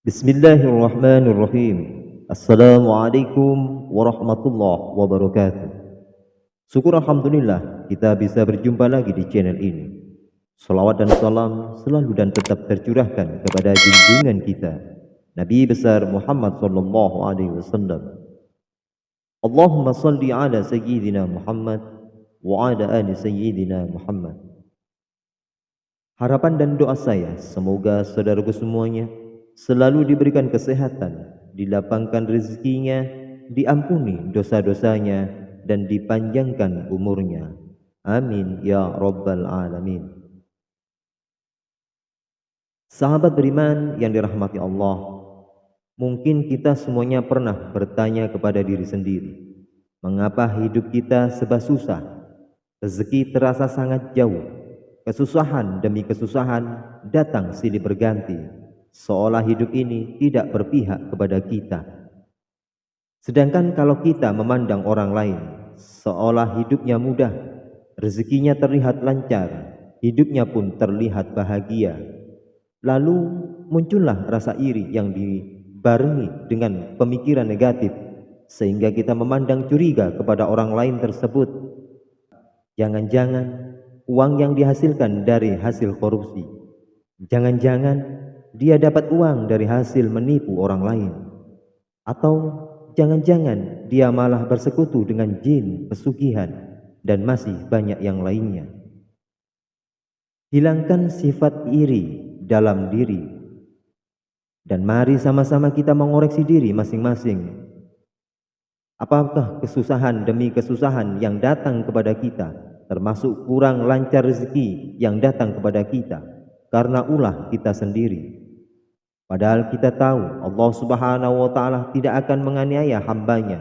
Bismillahirrahmanirrahim. Assalamualaikum warahmatullahi wabarakatuh. Syukur Alhamdulillah kita bisa berjumpa lagi di channel ini. Salawat dan salam selalu dan tetap tercurahkan kepada junjungan kita, Nabi besar Muhammad sallallahu alaihi wasallam. Allahumma salli ala sayyidina Muhammad wa ala ali sayyidina Muhammad. Harapan dan doa saya, semoga saudaraku semuanya selalu diberikan kesehatan, dilapangkan rezekinya, diampuni dosa-dosanya, dan dipanjangkan umurnya. Amin ya rabbal alamin. Sahabat beriman yang dirahmati Allah, mungkin kita semuanya pernah bertanya kepada diri sendiri, mengapa hidup kita serba susah? Rezeki terasa sangat jauh. Kesusahan demi kesusahan datang silih berganti, seolah hidup ini tidak berpihak kepada kita. Sedangkan kalau kita memandang orang lain, seolah hidupnya mudah, rezekinya terlihat lancar, hidupnya pun terlihat bahagia. Lalu muncullah rasa iri yang dibarengi dengan pemikiran negatif, sehingga kita memandang curiga kepada orang lain tersebut. Jangan-jangan uang yang dihasilkan dari hasil korupsi. Jangan-jangan dia dapat uang dari hasil menipu orang lain. Atau jangan-jangan dia malah bersekutu dengan jin pesugihan dan masih banyak yang lainnya. Hilangkan sifat iri dalam diri. Dan mari sama-sama kita mengoreksi diri masing-masing. Apakah kesusahan demi kesusahan yang datang kepada kita, termasuk kurang lancar rezeki yang datang kepada kita, karena ulah kita sendiri? Padahal kita tahu Allah subhanahu wa ta'ala tidak akan menganiaya hambanya.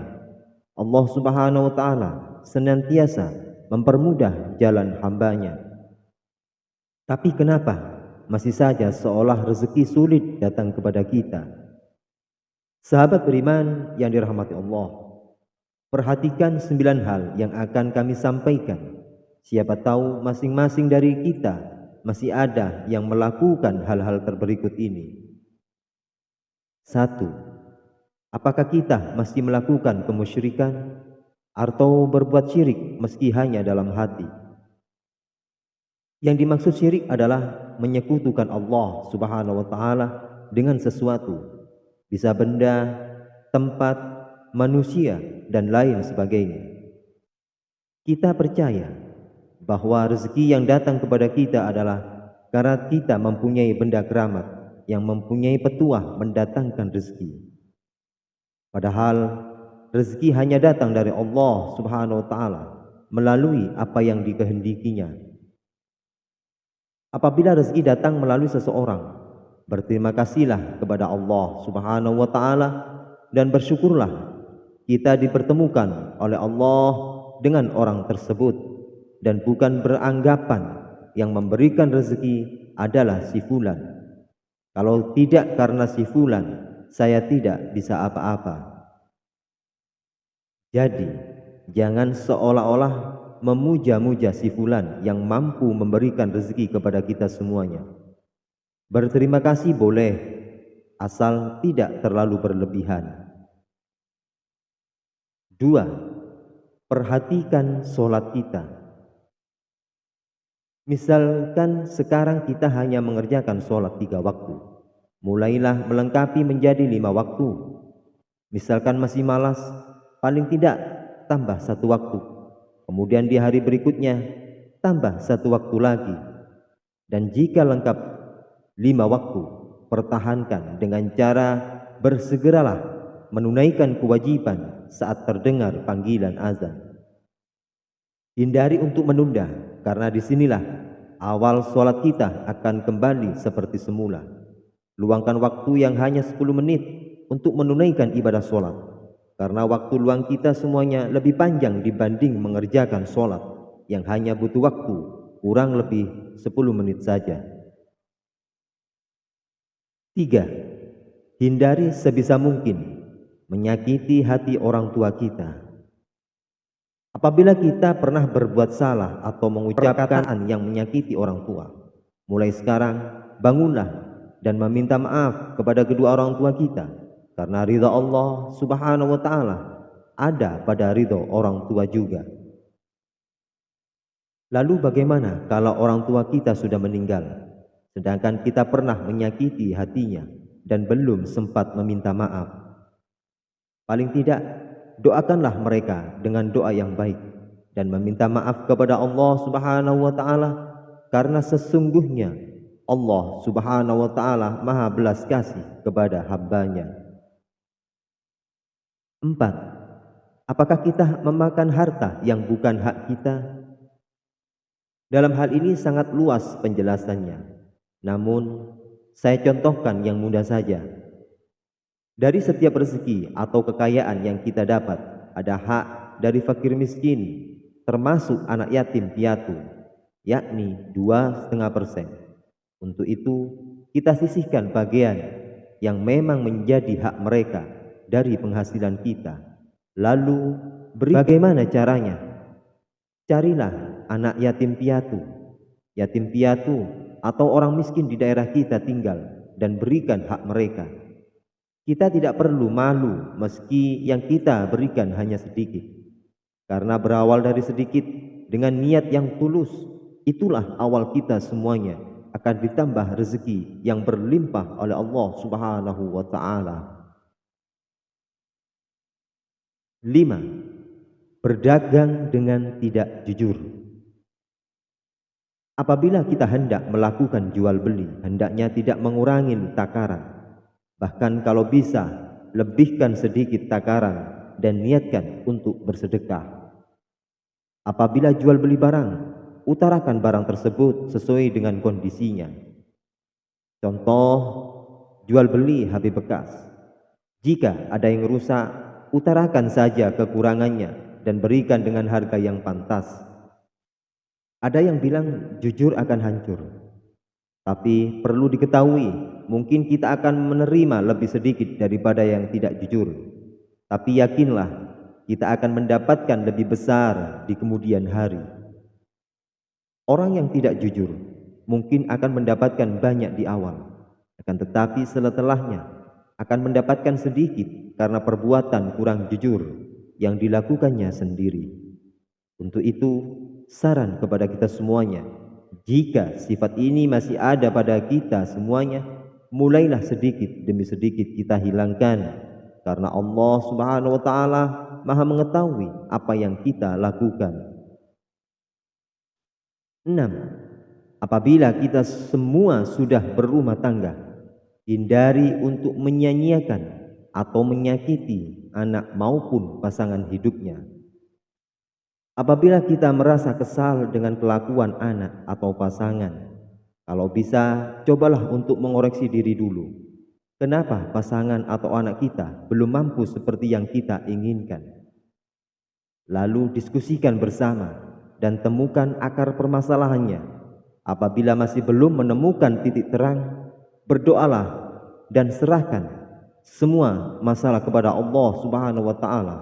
Allah subhanahu wa ta'ala senantiasa mempermudah jalan hambanya. Tapi kenapa masih saja seolah rezeki sulit datang kepada kita? Sahabat beriman yang dirahmati Allah, perhatikan 9 hal yang akan kami sampaikan. Siapa tahu masing-masing dari kita masih ada yang melakukan hal-hal berikut ini. 1. Apakah kita masih melakukan kemusyrikan atau berbuat syirik meski hanya dalam hati? Yang dimaksud syirik adalah menyekutukan Allah subhanahu wa ta'ala dengan sesuatu, bisa benda, tempat, manusia, dan lain sebagainya. Kita percaya bahwa rezeki yang datang kepada kita adalah karena kita mempunyai benda keramat yang mempunyai petuah mendatangkan rezeki. Padahal rezeki hanya datang dari Allah subhanahu wa ta'ala melalui apa yang dikehendakinya. Apabila rezeki datang melalui seseorang, berterima kasihlah kepada Allah subhanahu wa ta'ala dan bersyukurlah kita dipertemukan oleh Allah dengan orang tersebut, dan bukan beranggapan yang memberikan rezeki adalah si fulan. Kalau tidak karena si fulan, saya tidak bisa apa-apa. Jadi, jangan seolah-olah memuja-muja si fulan yang mampu memberikan rezeki kepada kita semuanya. Berterima kasih boleh, asal tidak terlalu berlebihan. 2. Perhatikan sholat kita. Misalkan sekarang kita hanya mengerjakan sholat 3 waktu, mulailah melengkapi menjadi 5 waktu. Misalkan masih malas, paling tidak tambah 1 waktu. Kemudian di hari berikutnya tambah 1 waktu lagi. Dan jika lengkap 5 waktu, pertahankan dengan cara bersegeralah menunaikan kewajiban saat terdengar panggilan azan. Hindari untuk menunda, karena disinilah awal sholat kita akan kembali seperti semula. Luangkan waktu yang hanya 10 menit untuk menunaikan ibadah sholat, karena waktu luang kita semuanya lebih panjang dibanding mengerjakan sholat yang hanya butuh waktu kurang lebih 10 menit saja. 3. Hindari sebisa mungkin menyakiti hati orang tua kita. Apabila kita pernah berbuat salah atau mengucapkan yang menyakiti orang tua, mulai sekarang bangunlah dan meminta maaf kepada kedua orang tua kita, karena ridha Allah Subhanahu wa Ta'ala ada pada ridha orang tua juga. Lalu bagaimana kalau orang tua kita sudah meninggal, sedangkan kita pernah menyakiti hatinya dan belum sempat meminta maaf? Paling tidak, doakanlah mereka dengan doa yang baik dan meminta maaf kepada Allah Subhanahu wa Ta'ala, karena sesungguhnya Allah Subhanahu wa Ta'ala Maha belas kasih kepada hambanya. 4. Apakah kita memakan harta yang bukan hak kita? Dalam hal ini sangat luas penjelasannya, namun saya contohkan yang mudah saja. Dari setiap rezeki atau kekayaan yang kita dapat, ada hak dari fakir miskin, termasuk anak yatim piatu, yakni 2,5%. Untuk itu, kita sisihkan bagian yang memang menjadi hak mereka dari penghasilan kita. Lalu, bagaimana caranya? Carilah anak yatim piatu atau orang miskin di daerah kita tinggal dan berikan hak mereka. Kita tidak perlu malu meski yang kita berikan hanya sedikit, karena berawal dari sedikit dengan niat yang tulus, itulah awal kita semuanya akan ditambah rezeki yang berlimpah oleh Allah Subhanahu wa Ta'ala. 5. Berdagang dengan tidak jujur. Apabila kita hendak melakukan jual beli, hendaknya tidak mengurangi takaran. Bahkan kalau bisa, lebihkan sedikit takaran dan niatkan untuk bersedekah. Apabila jual beli barang, utarakan barang tersebut sesuai dengan kondisinya. Contoh, jual beli HP bekas. Jika ada yang rusak, utarakan saja kekurangannya dan berikan dengan harga yang pantas. Ada yang bilang jujur akan hancur, tapi perlu diketahui, mungkin kita akan menerima lebih sedikit daripada yang tidak jujur. Tapi yakinlah, kita akan mendapatkan lebih besar di kemudian hari. Orang yang tidak jujur mungkin akan mendapatkan banyak di awal, akan tetapi setelahnya akan mendapatkan sedikit karena perbuatan kurang jujur yang dilakukannya sendiri. Untuk itu, saran kepada kita semuanya, jika sifat ini masih ada pada kita semuanya, mulailah sedikit demi sedikit kita hilangkan, karena Allah Subhanahu wa Ta'ala Maha mengetahui apa yang kita lakukan. 6. Apabila kita semua sudah berumah tangga, hindari untuk menyanyiakan atau menyakiti anak maupun pasangan hidupnya. Apabila kita merasa kesal dengan kelakuan anak atau pasangan, kalau bisa, cobalah untuk mengoreksi diri dulu. Kenapa pasangan atau anak kita belum mampu seperti yang kita inginkan? Lalu diskusikan bersama dan temukan akar permasalahannya. Apabila masih belum menemukan titik terang, berdoalah dan serahkan semua masalah kepada Allah Subhanahu wa Ta'ala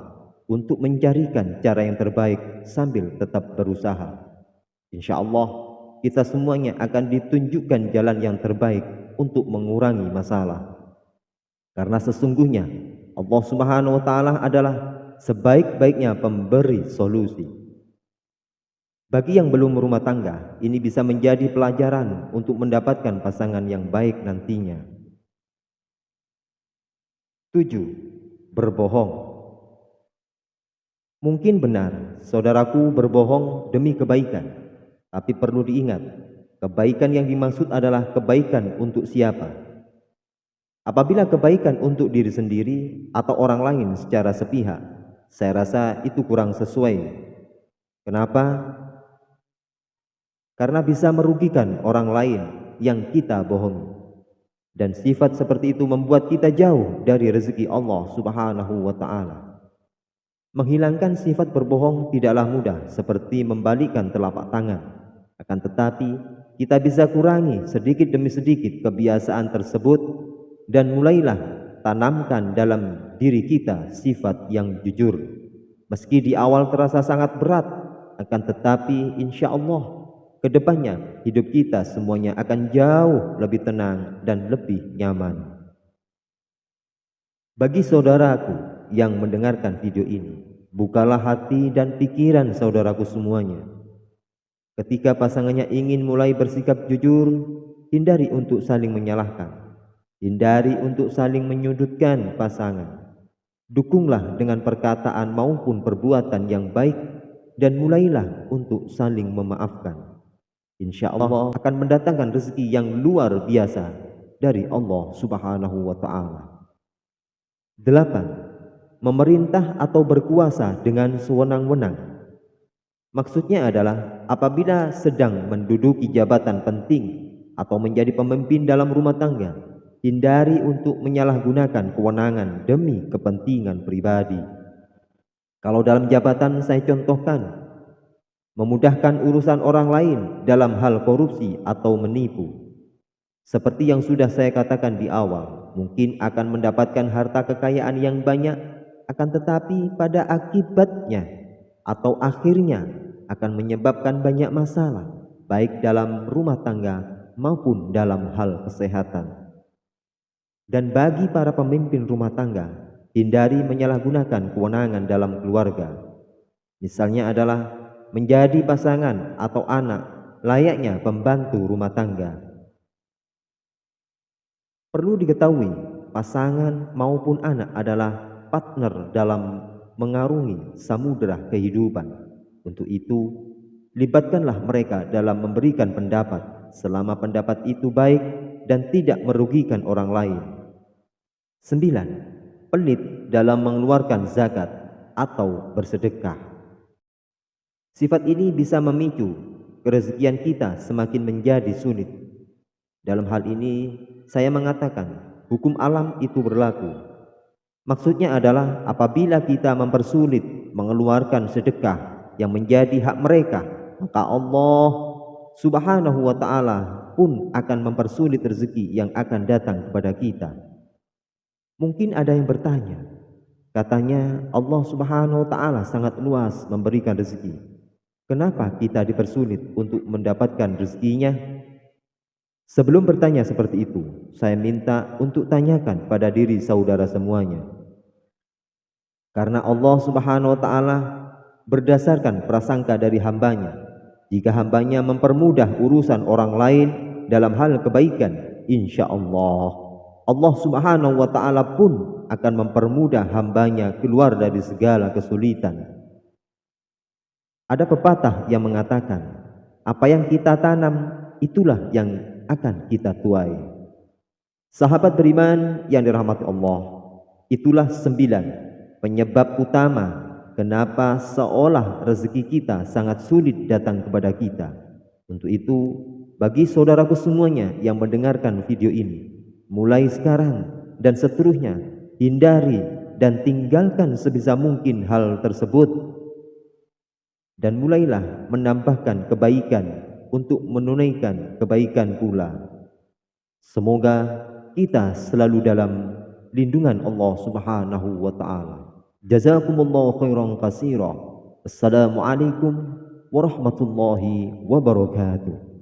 untuk mencarikan cara yang terbaik sambil tetap berusaha. Insya Allah kita semuanya akan ditunjukkan jalan yang terbaik untuk mengurangi masalah. Karena sesungguhnya Allah Subhanahu wa Ta'ala adalah sebaik-baiknya pemberi solusi. Bagi yang belum berumah tangga, ini bisa menjadi pelajaran untuk mendapatkan pasangan yang baik nantinya. 7. Berbohong. Mungkin benar saudaraku berbohong demi kebaikan, tapi perlu diingat, kebaikan yang dimaksud adalah kebaikan untuk siapa? Apabila kebaikan untuk diri sendiri atau orang lain secara sepihak, saya rasa itu kurang sesuai. Kenapa? Karena bisa merugikan orang lain yang kita bohongi. Dan sifat seperti itu membuat kita jauh dari rezeki Allah Subhanahu wa Ta'ala. Menghilangkan sifat berbohong tidaklah mudah seperti membalikkan telapak tangan. Akan tetapi, kita bisa kurangi sedikit demi sedikit kebiasaan tersebut dan mulailah tanamkan dalam diri kita sifat yang jujur. Meski di awal terasa sangat berat, akan tetapi insya Allah kedepannya hidup kita semuanya akan jauh lebih tenang dan lebih nyaman. Bagi saudaraku yang mendengarkan video ini, bukalah hati dan pikiran saudaraku semuanya. Ketika pasangannya ingin mulai bersikap jujur, hindari untuk saling menyalahkan. Hindari untuk saling menyudutkan pasangan. Dukunglah dengan perkataan maupun perbuatan yang baik dan mulailah untuk saling memaafkan. Insya Allah akan mendatangkan rezeki yang luar biasa dari Allah Subhanahu wa Ta'ala. 8. Memerintah atau berkuasa dengan sewenang-wenang. Maksudnya adalah apabila sedang menduduki jabatan penting atau menjadi pemimpin dalam rumah tangga, hindari untuk menyalahgunakan kewenangan demi kepentingan pribadi. Kalau dalam jabatan saya contohkan, memudahkan urusan orang lain dalam hal korupsi atau menipu. Seperti yang sudah saya katakan di awal, mungkin akan mendapatkan harta kekayaan yang banyak, akan tetapi pada akibatnya atau akhirnya akan menyebabkan banyak masalah, baik dalam rumah tangga maupun dalam hal kesehatan. Dan bagi para pemimpin rumah tangga, hindari menyalahgunakan kewenangan dalam keluarga. Misalnya adalah menjadi pasangan atau anak layaknya pembantu rumah tangga. Perlu diketahui, pasangan maupun anak adalah partner dalam mengarungi samudera kehidupan. Untuk itu, libatkanlah mereka dalam memberikan pendapat selama pendapat itu baik dan tidak merugikan orang lain. 9. Pelit dalam mengeluarkan zakat atau bersedekah. Sifat ini bisa memicu kerezekian kita semakin menjadi sulit. Dalam hal ini, saya mengatakan hukum alam itu berlaku. Maksudnya adalah apabila kita mempersulit mengeluarkan sedekah yang menjadi hak mereka, maka Allah Subhanahu wa Ta'ala pun akan mempersulit rezeki yang akan datang kepada kita. Mungkin ada yang bertanya, katanya Allah Subhanahu wa Ta'ala sangat luas memberikan rezeki. Kenapa kita dipersulit untuk mendapatkan rezekinya? Sebelum bertanya seperti itu, saya minta untuk tanyakan pada diri saudara semuanya. Karena Allah Subhanahu wa Ta'ala berdasarkan prasangka dari hambanya, jika hambanya mempermudah urusan orang lain dalam hal kebaikan, insya Allah Subhanahu wa Ta'ala pun akan mempermudah hambanya keluar dari segala kesulitan. Ada pepatah yang mengatakan, apa yang kita tanam, itulah yang akan kita tuai. Sahabat beriman yang dirahmati Allah, itulah 9 penyebab utama kenapa seolah rezeki kita sangat sulit datang kepada kita. Untuk itu, bagi saudaraku semuanya yang mendengarkan video ini, mulai sekarang dan seterusnya, hindari dan tinggalkan sebisa mungkin hal tersebut, dan mulailah menambahkan kebaikan untuk menunaikan kebaikan pula. Semoga kita selalu dalam lindungan Allah Subhanahu wa Ta'ala. Jazakumullahu khairan katsira. Assalamualaikum warahmatullahi wabarakatuh.